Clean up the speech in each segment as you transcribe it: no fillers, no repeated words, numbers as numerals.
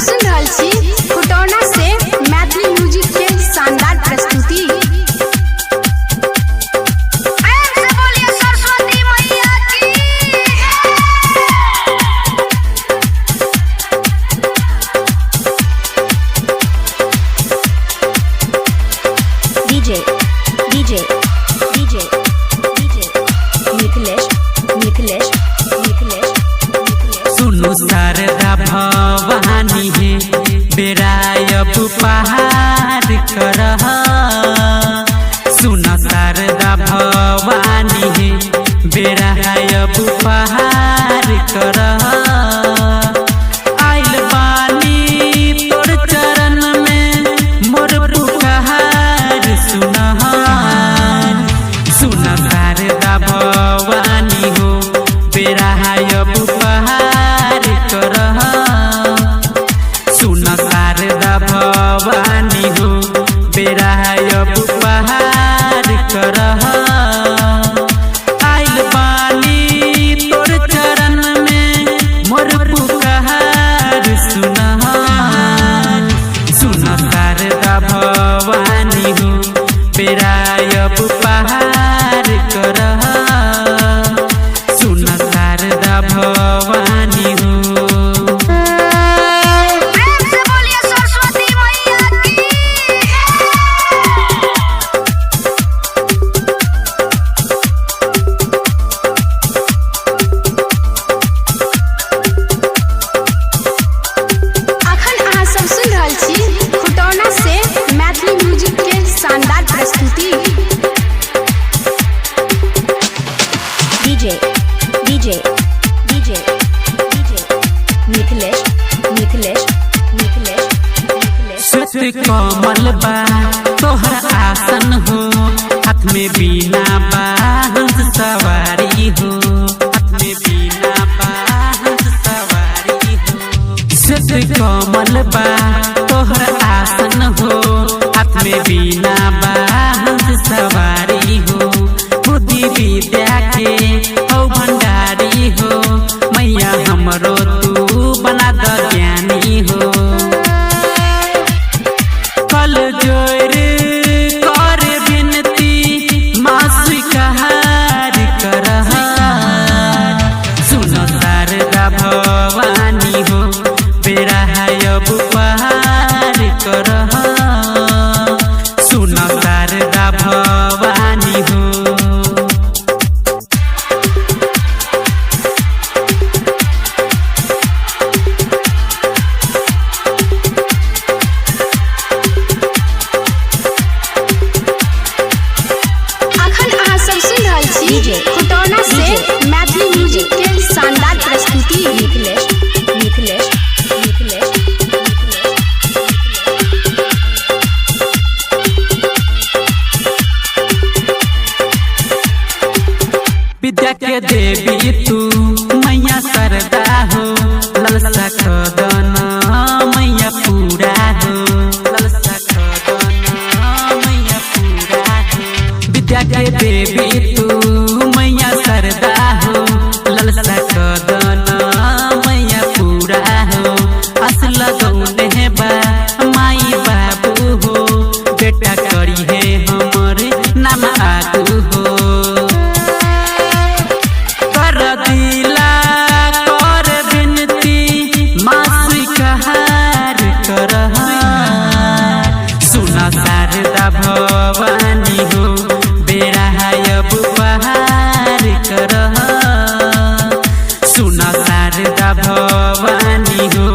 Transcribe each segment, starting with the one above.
सुन रहल छी खुटौना से मैथिली म्यूजिक के शानदार प्रस्तुति। डीजे मिथिलेश सुनु शारदा भवानी है बेरायब पहाड़ करह। सुन शारदा भवानी है बेरायब पहाड़ करह। आइल बानी तोर चरण में मोर पुकार सुनह। सुन शारदा भवानी हो बेरायब पहाड़ करह। सुन शारदा भवानी हो बेरायब पहाड़ करह। आइल बानी तोर चरण में मोर पुकार सुनह। सुन शारदा भवानी हो बेरायब पहाड़ करह। सुन शारदा भवानी हो। अखन अहाँ सब सुन रहल छी खुटौना से मैथिली म्यूजिक के शानदार प्रस्तुति। डीजे मिथिलेश श्वेत कमल बा तोहर आसन हो। हाथ में बीना बा हंस सवारी हो। हाथ में बीना बा हंस सवारी हो। श्वेत कमल बा तोहर आसन हो। हाथ में बीना बा हंस सवारी हो। बुद्धि विद्या के हो भंडारी हो। मैया हमरो तू बना द ज्ञानी हो। कल जोर कर बिनती माँ स्वीकार करह। सुन शारदा भवानी हो बेरायब पहाड़ करह। सुन शारदा भवानी हो। अखन अहाँ सब सुन रहल छी खुटौना से मैथिली म्यूजिक के शानदार प्रस्तुति। मिथिलेश विद्या के देवी तू मैया शारदा हो। ललसा खदन मैया पूरा हो। ललसा खदन मैया पूरा हो। विद्या के देवी तू मैया शारदा हो। ललसा खदन मैया पूरा हो। अस लगौले बा माई बाबू हो। बेटा करी है हमर नाम आगू हो। कर दिला कर बिनती माँ स्वीकार करह। सुन शारदा भवानी हो बेरायब पहाड़ करह। सुन शारदा भवानी हो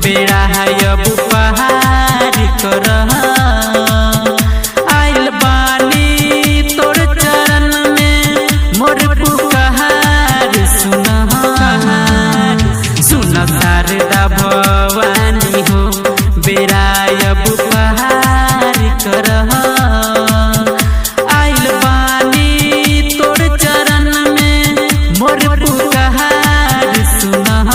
बेरायब पहाड़ करह। आइल बानी तोर चरण में मोर पुकार सुनह। सुन शारदा भवानी हो बेरायब पहाड़ करह। आइल बानी तोर चरण में मोर पुकार सुनह।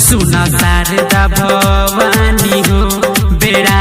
सुन शारदा भवानी हो बेरा